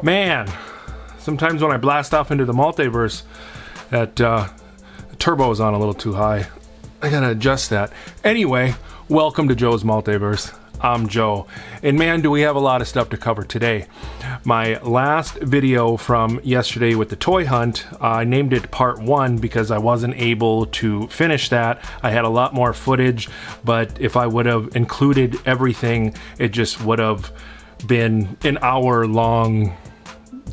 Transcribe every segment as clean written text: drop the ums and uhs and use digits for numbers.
Man, sometimes when I blast off into the multiverse, that turbo is on a little too high. I gotta adjust that. Anyway, welcome to Joe's Multiverse. I'm Joe, and man, do we have a lot of stuff to cover today. My last video from yesterday with the toy hunt, I named it part 1 because I wasn't able to finish that. I had a lot more footage, but if I would have included everything, it just would have been an hour-long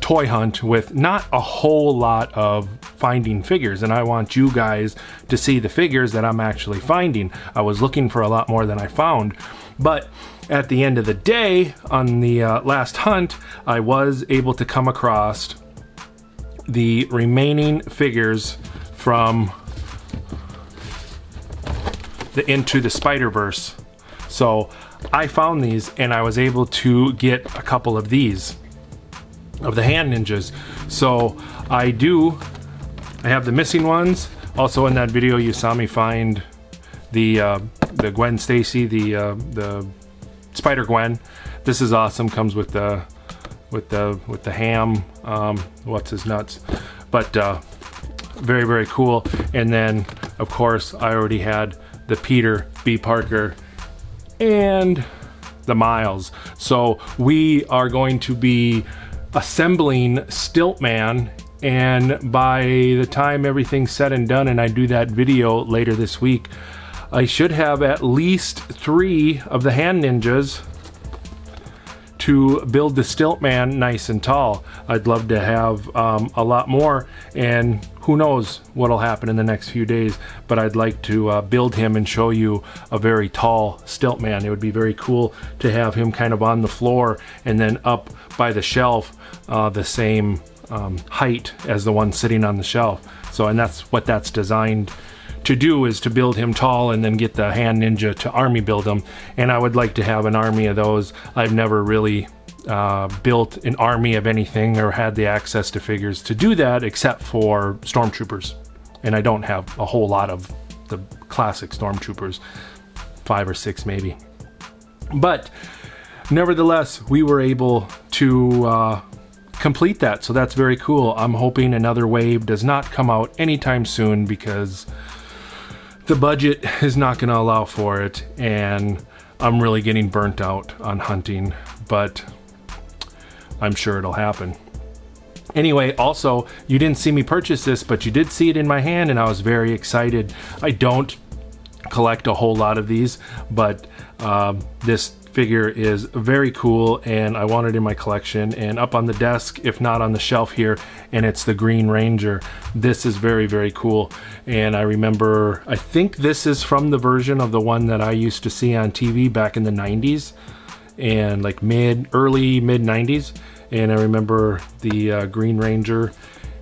toy hunt with not a whole lot of finding figures, and I want you guys to see the figures that I'm actually finding. I was looking for a lot more than I found, but at the end of the day, on the last hunt, I was able to come across the remaining figures from the Into the Spider-Verse. So I found these, and I was able to get a couple of these of the hand ninjas. So I have the missing ones. Also in that video you saw me find the Gwen Stacy, the Spider Gwen. This is awesome. Comes with the ham, what's his nuts, but very, very cool. And then of course I already had the Peter B. Parker and the Miles. So we are going to be assembling Stiltman, and by the time everything's said and done and I do that video later this week, I should have at least 3 of the hand ninjas to build the Stiltman nice and tall. I'd love to have a lot more, and who knows what'll happen in the next few days, but I'd like to build him and show you a very tall Stiltman. It would be very cool to have him kind of on the floor and then up by the shelf the same height as the one sitting on the shelf. So, and that's what that's designed to do, is to build him tall and then get the hand ninja to army build him. And I would like to have an army of those. I've never really built an army of anything or had the access to figures to do that except for stormtroopers, and I don't have a whole lot of the classic stormtroopers, 5 or 6 maybe. But nevertheless, we were able to complete that, so that's very cool. I'm hoping another wave does not come out anytime soon because the budget is not going to allow for it, and I'm really getting burnt out on hunting, but I'm sure it'll happen. Anyway, also, you didn't see me purchase this, but you did see it in my hand, and I was very excited. I don't collect a whole lot of these, but this figure is very cool, and I want it in my collection and up on the desk, if not on the shelf here, and it's the Green Ranger. This is very, very cool, and I remember, I think this is from the version of the one that I used to see on TV back in the 90s, and like early mid 90s, and I remember the Green Ranger,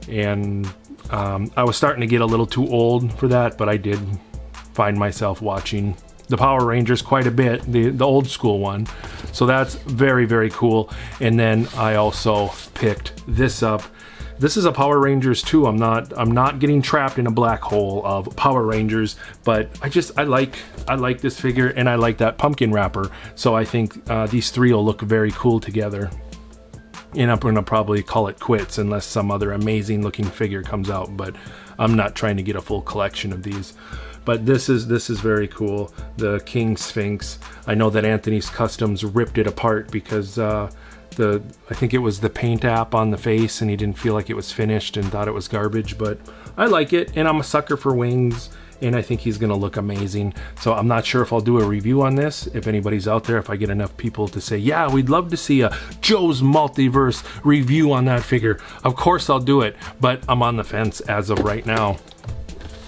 and I was starting to get a little too old for that, but I did find myself watching the Power Rangers quite a bit, the old school one. So that's very, very cool. And then I also picked this up. This is a Power Rangers too. I'm not getting trapped in a black hole of Power Rangers, but I like this figure, and I like that pumpkin wrapper. So I think these 3 will look very cool together. And I'm gonna probably call it quits unless some other amazing looking figure comes out, but I'm not trying to get a full collection of these. But this is very cool. The King Sphinx. I know that Anthony's Customs ripped it apart because I think it was the paint app on the face, and he didn't feel like it was finished and thought it was garbage. But I like it, and I'm a sucker for wings, and I think he's gonna look amazing. So I'm not sure if I'll do a review on this. If anybody's out there, if I get enough people to say, yeah, we'd love to see a Joe's Multiverse review on that figure, of course I'll do it. But I'm on the fence as of right now.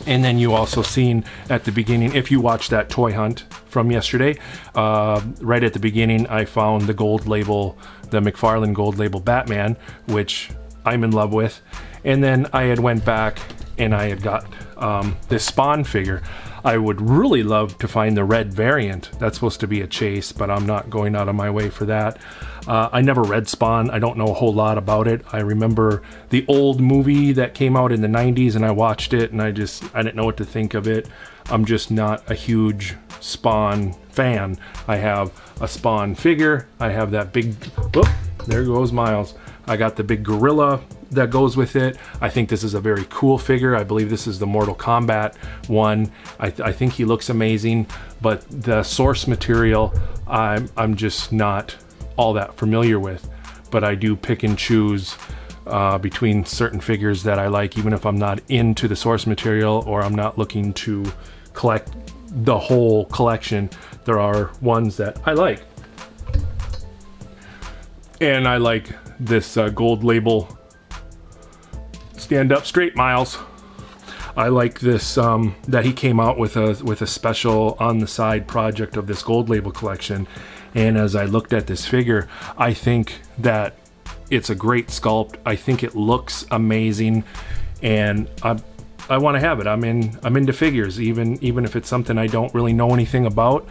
And then you also seen at the beginning, if you watched that toy hunt from yesterday, right at the beginning, I found the gold label, the McFarlane gold label Batman, which I'm in love with. And then I had went back and I had got this Spawn figure. I would really love to find the red variant. That's supposed to be a chase, but I'm not going out of my way for that. I never read Spawn. I don't know a whole lot about it. I remember the old movie that came out in the 90s, and I watched it, and I didn't know what to think of it. I'm just not a huge Spawn fan. I have a Spawn figure. I have that big, whoop, there goes Miles. I got the big gorilla that goes with it. I think this is a very cool figure. I believe this is the Mortal Kombat one. I think he looks amazing, but the source material I'm just not all that familiar with. But I do pick and choose between certain figures that I like, even if I'm not into the source material or I'm not looking to collect the whole collection. There are ones that I like. And I like this gold label stand up straight Miles. I like this that he came out with a special on the side project of this gold label collection. And as I looked at this figure, I think that it's a great sculpt. I think it looks amazing, and I want to have it. I'm into figures, even if it's something I don't really know anything about.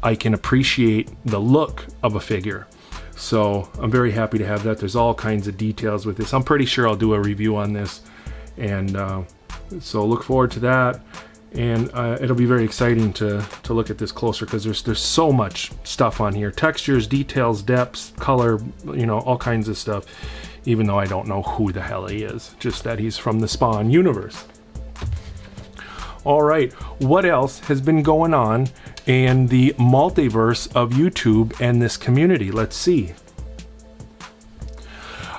I can appreciate the look of a figure. So I'm very happy to have that. There's all kinds of details with this. I'm pretty sure I'll do a review on this, and so look forward to that. And it'll be very exciting to look at this closer, because there's so much stuff on here: textures, details, depths, color, you know, all kinds of stuff. Even though I don't know who the hell he is, just that he's from the Spawn universe. All right, what else has been going on in the multiverse of YouTube and this community? Let's see.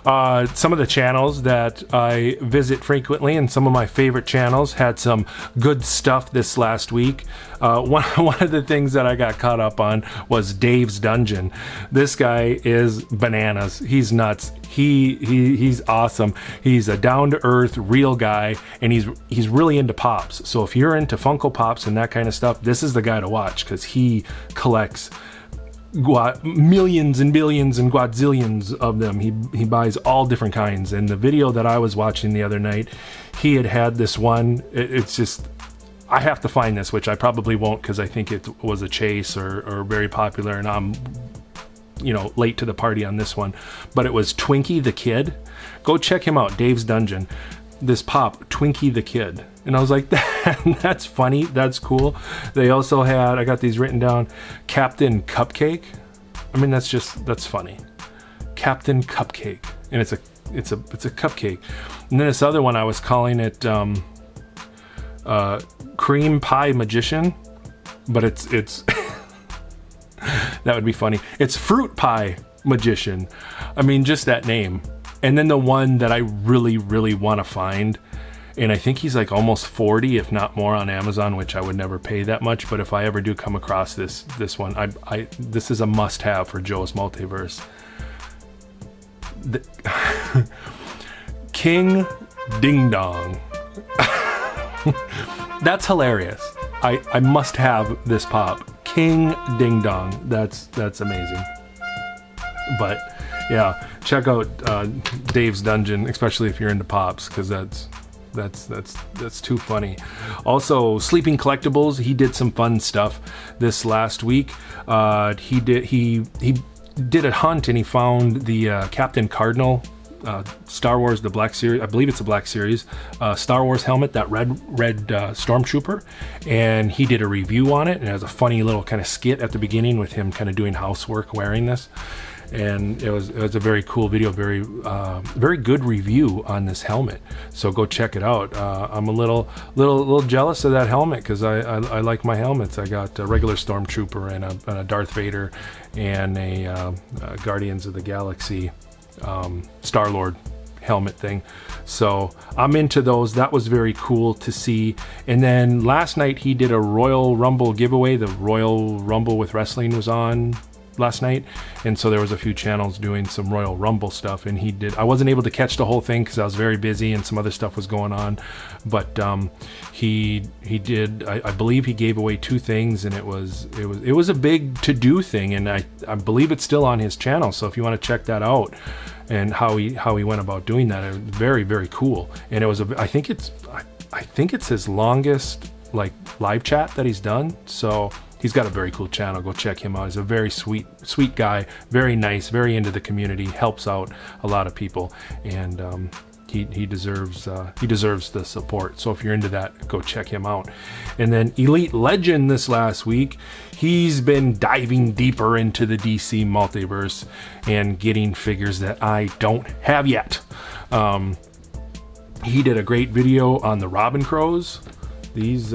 Some of the channels that I visit frequently, and some of my favorite channels, had some good stuff this last week. One of the things that I got caught up on was Dave's Dungeon. This guy is bananas. He's nuts. He's awesome. He's a down-to-earth, real guy, and he's really into pops. So if you're into Funko Pops and that kind of stuff, this is the guy to watch, because he collects millions and billions and quadzillions of them. He buys all different kinds. And the video that I was watching the other night, he had this one. It's just, I have to find this, which I probably won't, because I think it was a chase or very popular, and I'm, you know, late to the party on this one. But it was Twinkie the Kid. Go check him out, Dave's Dungeon. This pop, Twinkie the Kid. And I was like, that's funny, that's cool. They also had, I got these written down, Captain Cupcake. I mean, that's funny. Captain Cupcake. And it's a cupcake. And then this other one, I was calling it Cream Pie Magician, but it's that would be funny. It's Fruit Pie Magician. I mean, just that name. And then the one that I really, really want to find, and I think he's like almost 40, if not more, on Amazon, which I would never pay that much. But if I ever do come across this one, this is a must-have for Joe's Multiverse. King Ding Dong. That's hilarious. I must have this pop. King Ding Dong. That's amazing. But yeah, check out Dave's Dungeon, especially if you're into pops, because that's too funny. Also, Sleeping Collectibles, he did some fun stuff this last week. He did a hunt, and he found the Captain Cardinal Star Wars, the Black Series, I believe it's a Black Series, Star Wars helmet, that red Stormtrooper, and he did a review on it, and it has a funny little kind of skit at the beginning with him kind of doing housework wearing this. And it was a very cool video, very good review on this helmet. So go check it out. I'm a little jealous of that helmet, because I like my helmets. I got a regular Stormtrooper and a Darth Vader and a Guardians of the Galaxy Star-Lord helmet thing. So I'm into those. That was very cool to see. And then last night he did a Royal Rumble giveaway. The Royal Rumble with wrestling was on last night, and so there was a few channels doing some Royal Rumble stuff, and he did. I wasn't able to catch the whole thing because I was very busy and some other stuff was going on, but he did. I believe he gave away 2 things, and it was a big to-do thing, and I believe it's still on his channel. So if you want to check that out and how he went about doing that, it was very, very cool. And it was I think it's his longest like live chat that he's done. So he's got a very cool channel. Go check him out. He's a very sweet guy, very nice, very into the community, helps out a lot of people. And he deserves the support. So if you're into that, go check him out. And then Elite Legend this last week, he's been diving deeper into the DC multiverse and getting figures that I don't have yet. He did a great video on the Robin Crows. These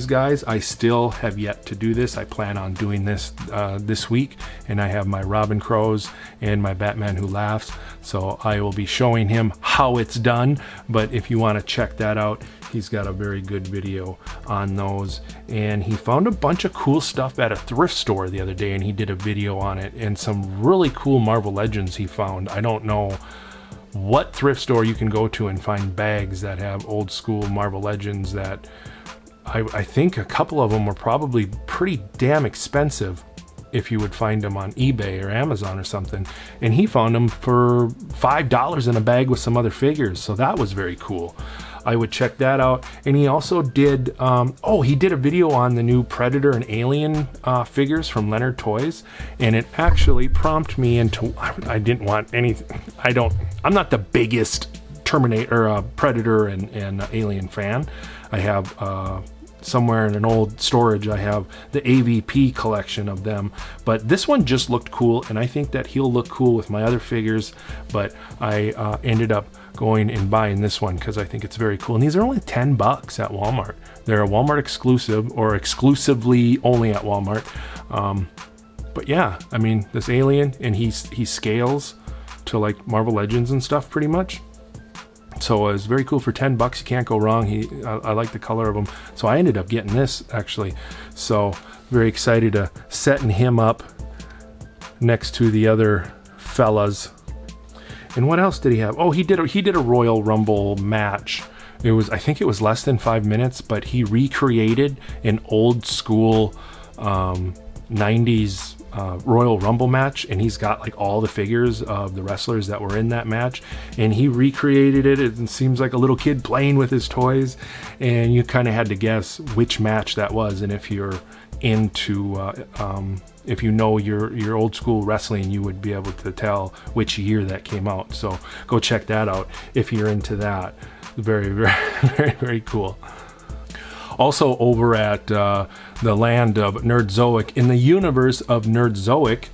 guys, I still have yet to do this. I plan on doing this this week, and I have my Robin Crows and my Batman Who Laughs, so I will be showing him how it's done. But if you want to check that out, he's got a very good video on those. And he found a bunch of cool stuff at a thrift store the other day, and he did a video on it, and some really cool Marvel Legends he found. I don't know what thrift store you can go to and find bags that have old school Marvel Legends that I think a couple of them were probably pretty damn expensive if you would find them on eBay or Amazon or something. And he found them for $5 in a bag with some other figures. So that was very cool. I would check that out. And he also did, he did a video on the new Predator and Alien figures from Leonard Toys. And it actually prompted me into, I didn't want anything. I'm not the biggest Terminator, Predator and Alien fan. I have, somewhere in an old storage, I have the AVP collection of them, but this one just looked cool, and I think that he'll look cool with my other figures. But I ended up going and buying this one because I think it's very cool, and these are only $10 at Walmart. They're a Walmart exclusive, or exclusively only at Walmart. But yeah, I mean, this Alien, and he scales to like Marvel Legends and stuff pretty much. So it was very cool for $10. You can't go wrong. I like the color of them. So I ended up getting this actually. So very excited to setting him up next to the other fellas. And what else did he have? Oh, he did a Royal Rumble match. I think it was less than 5 minutes, but he recreated an old school 90s Royal Rumble match, and he's got like all the figures of the wrestlers that were in that match, and he recreated it. It seems like a little kid playing with his toys, and you kind of had to guess which match that was. And if you're into if you know your old school wrestling, you would be able to tell which year that came out. So go check that out if you're into that. Very, very, very, very cool. Also over at the land of Nerdzoic, in the universe of Nerdzoic,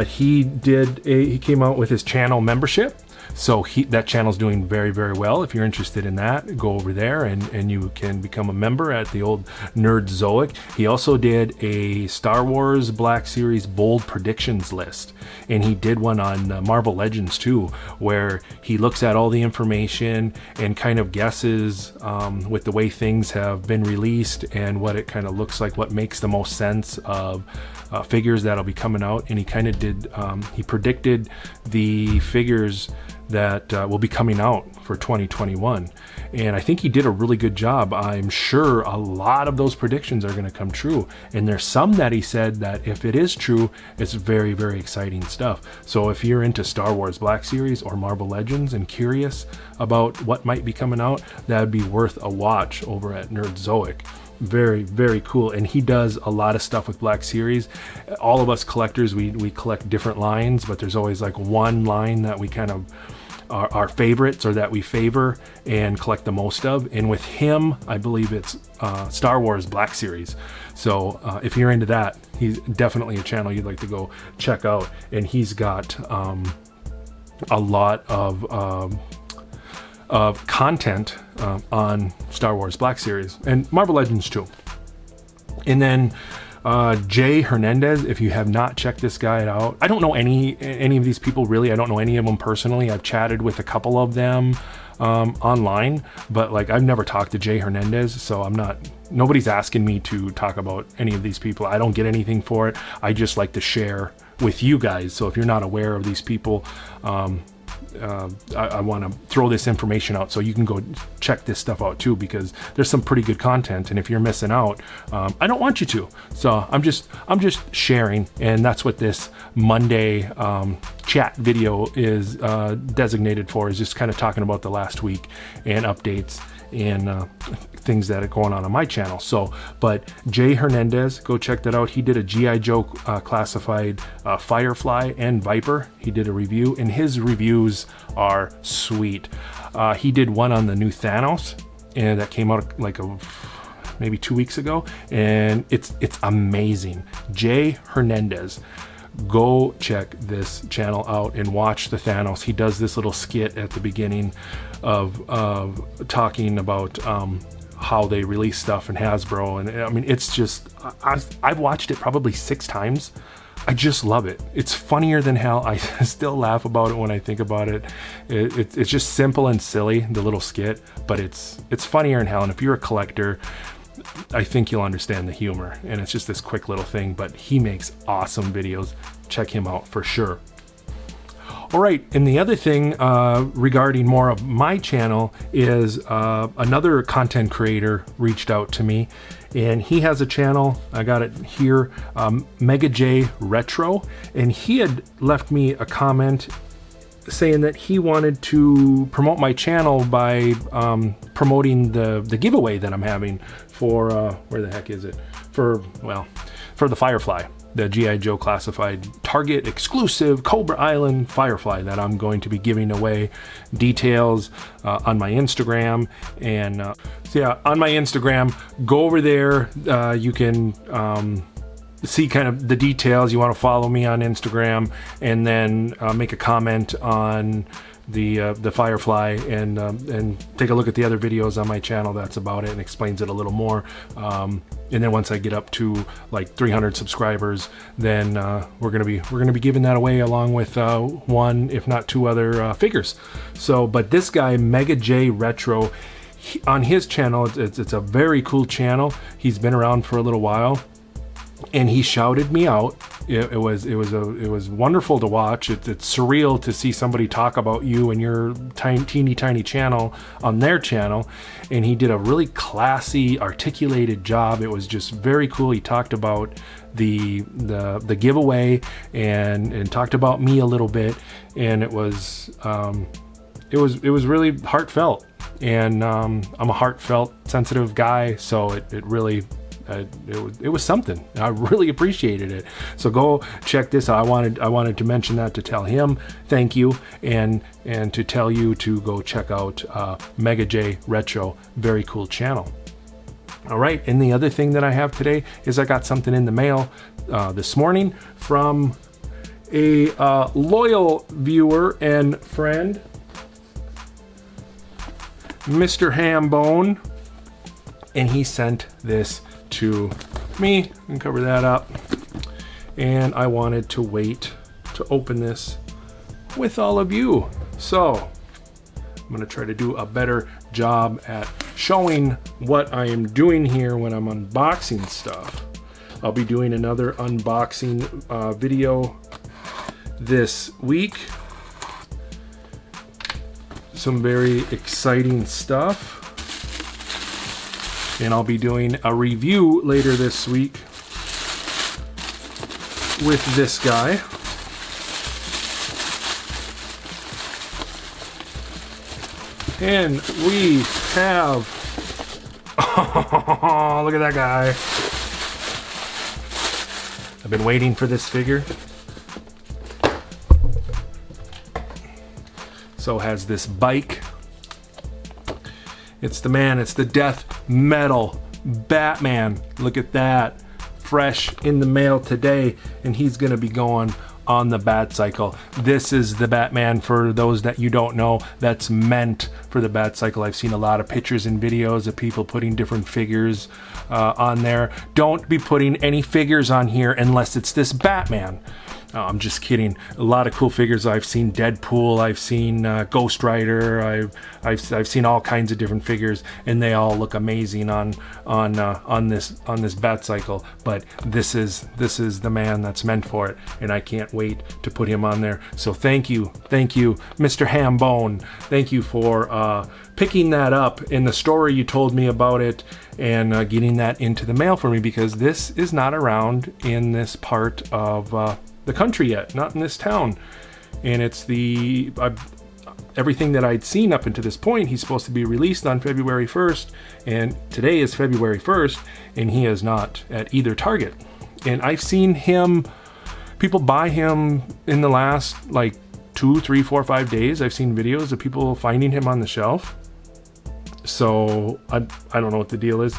he came out with his channel membership. So that channel's doing very, very well. If you're interested in that, go over there and you can become a member at the old Nerdzoic. He also did a Star Wars Black Series bold predictions list, and he did one on Marvel Legends too, where he looks at all the information and kind of guesses with the way things have been released and what it kind of looks like, what makes the most sense of figures that'll be coming out. And he kind of did, he predicted the figures that will be coming out for 2021, and I think he did a really good job. I'm sure a lot of those predictions are going to come true, and there's some that he said that if it is true, it's very, very exciting stuff. So if you're into Star Wars Black Series or Marvel Legends and curious about what might be coming out, that would be worth a watch over at Nerdzoic. Very, very cool. And he does a lot of stuff with Black Series. All of us collectors, we collect different lines, but there's always like one line that we kind of are our favorites, or that we favor and collect the most of. And with him, I believe it's Star Wars Black Series. So if you're into that, he's definitely a channel you'd like to go check out. And he's got a lot of content on Star Wars Black Series and Marvel Legends too. And then Jay Hernandez, if you have not checked this guy out, I don't know any of these people really. I don't know any of them personally. I've chatted with a couple of them online, but like I've never talked to Jay Hernandez, so nobody's asking me to talk about any of these people. I don't get anything for it. I just like to share with you guys. So if you're not aware of these people, I want to throw this information out so you can go check this stuff out too, because there's some pretty good content, and if you're missing out, I don't want you to. So I'm just sharing, and that's what this Monday chat video is designated for, is just kind of talking about the last week and updates and things that are going on my channel. So, but Jay Hernandez, go check that out. He did a G.I. Joe classified Firefly and Viper. He did a review, and his reviews are sweet. He did one on the new Thanos, and that came out like maybe 2 weeks ago, and it's amazing. Jay Hernandez. Go check this channel out and watch the Thanos. He does this little skit at the beginning of talking about how they release stuff in Hasbro, and I mean, it's just, I've watched it probably 6 times. I just love it. It's funnier than hell. I still laugh about it when I think about it. It's just simple and silly, the little skit, but it's funnier than hell. And if you're a collector, I think you'll understand the humor. And it's just this quick little thing, but he makes awesome videos. Check him out for sure. All right, and the other thing regarding more of my channel is another content creator reached out to me, and he has a channel, I got it here, MegaJRetro, and he had left me a comment saying that he wanted to promote my channel by promoting the giveaway that I'm having for, where the heck is it? For the Firefly. The G.I. Joe classified Target exclusive Cobra Island Firefly that I'm going to be giving away. Details on my Instagram, and so yeah, on my Instagram, go over there. You can see kind of the details. You want to follow me on Instagram, and then make a comment on the Firefly, and take a look at the other videos on my channel that's about it and explains it a little more. And then once I get up to like 300 subscribers, then we're gonna be giving that away along with 1, if not 2 other figures. So, but this guy MegaJRetro, on his channel, it's a very cool channel. He's been around for a little while, and he shouted me out. It was wonderful to watch. It's surreal to see somebody talk about you and your teeny tiny channel on their channel, and he did a really classy, articulated job. It was just very cool. He talked about the giveaway and talked about me a little bit, and it was really heartfelt. And I'm a heartfelt, sensitive guy, so it really. It was something. I really appreciated it. So go check this out. I wanted to mention that, to tell him thank you, and to tell you to go check out MegaJRetro. Very cool channel. All right, and the other thing that I have today is I got something in the mail this morning from a loyal viewer and friend, Mr. Hambone, and he sent this to me, and cover that up, and I wanted to wait to open this with all of you. So I'm going to try to do a better job at showing what I am doing here when I'm unboxing stuff. I'll be doing another unboxing video this week. Some very exciting stuff. And I'll be doing a review later this week with this guy. And we have, oh, look at that guy. I've been waiting for this figure. So has this bike. It's the man, it's the death metal Batman. Look at that. Fresh in the mail today, and he's gonna be going on the Batcycle. This is the Batman, for those that you don't know, that's meant for the Batcycle. I've seen a lot of pictures and videos of people putting different figures on there. Don't be putting any figures on here unless it's this Batman. Oh, I'm just kidding. A lot of cool figures. I've seen Deadpool. I've seen Ghost Rider. I've seen all kinds of different figures, and they all look amazing on this Batcycle. But this is the man that's meant for it, and I can't wait to put him on there. So thank you, Mr. Hambone. Thank you for picking that up in the story you told me about it, and getting that into the mail for me, because this is not around in this part of the country yet, not in this town. And it's everything that I'd seen up until this point. He's supposed to be released on February 1st, and today is February 1st, and he is not at either Target. And I've seen him, people buy him in the last like 2, 3, 4, 5 days, I've seen videos of people finding him on the shelf. So I don't know what the deal is.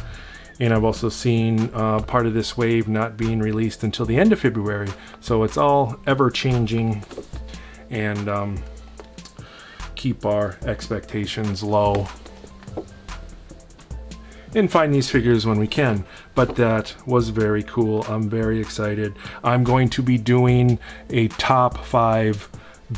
And I've also seen part of this wave not being released until the end of February. So it's all ever changing, and keep our expectations low and find these figures when we can. But that was very cool. I'm very excited. I'm going to be doing a top 5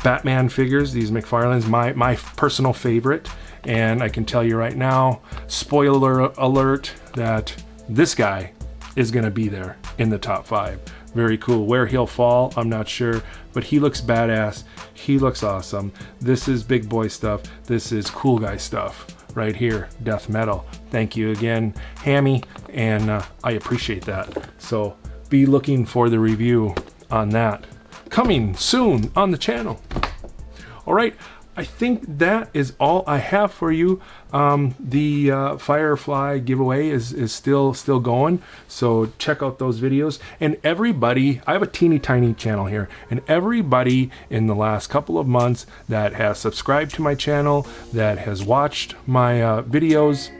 Batman figures, these McFarlane's, my personal favorite. And I can tell you right now, spoiler alert, that this guy is going to be there in the top 5. Very cool. Where he'll fall, I'm not sure, but he looks badass. He looks awesome. This is big boy stuff. This is cool guy stuff right here. Death metal. Thank you again, Hammy, and I appreciate that. So be looking for the review on that coming soon on the channel. All right, I think that is all I have for you. The Firefly giveaway is still going, so check out those videos. And everybody, I have a teeny tiny channel here, and everybody in the last couple of months that has subscribed to my channel, that has watched my videos,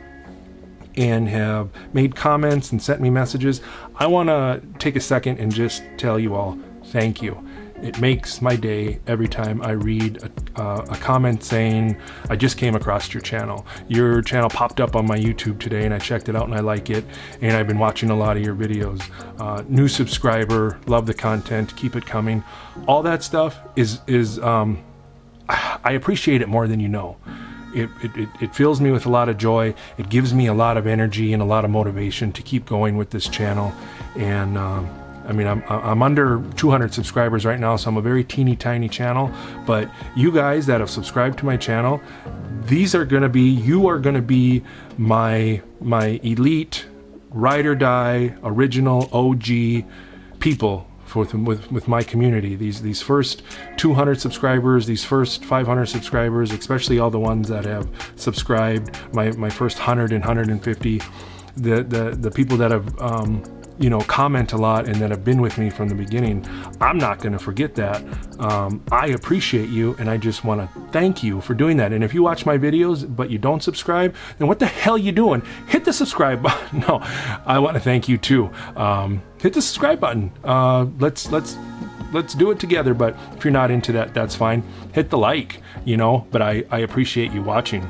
and have made comments and sent me messages, I want to take a second and just tell you all thank you. It makes my day every time I read a comment saying, I just came across your channel. Your channel popped up on my YouTube today and I checked it out and I like it, and I've been watching a lot of your videos. New subscriber, love the content, keep it coming. All that stuff is I appreciate it more than you know. It fills me with a lot of joy. It gives me a lot of energy and a lot of motivation to keep going with this channel. And I mean, I'm under 200 subscribers right now, so I'm a very teeny tiny channel. But you guys that have subscribed to my channel, you are gonna be my elite, ride or die, original OG people with my community. These first 200 subscribers, these first 500 subscribers, especially all the ones that have subscribed, my first 100 and 150, the people that have comment a lot and that have been with me from the beginning. I'm not going to forget that. I appreciate you, and I just want to thank you for doing that. And if you watch my videos but you don't subscribe, then what the hell are you doing? Hit the subscribe button. No, I want to thank you too. Hit the subscribe button. Let's do it together. But if you're not into that, that's fine. Hit the like, but I appreciate you watching.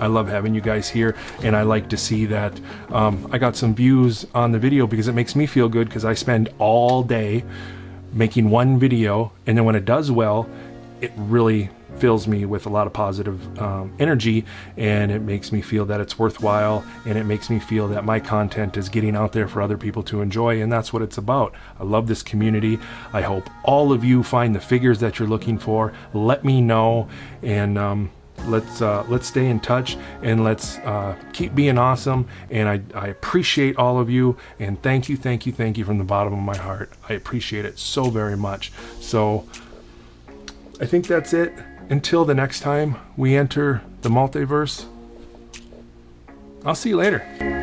I love having you guys here, and I like to see that I got some views on the video, because it makes me feel good, because I spend all day making one video, and then when it does well, it really fills me with a lot of positive energy, and it makes me feel that it's worthwhile, and it makes me feel that my content is getting out there for other people to enjoy, and that's what it's about. I love this community. I hope all of you find the figures that you're looking for. Let me know, and let's stay in touch, and let's keep being awesome. And I appreciate all of you, and thank you from the bottom of my heart. I appreciate it so very much. So I think that's it. Until the next time we enter the multiverse, I'll see you later.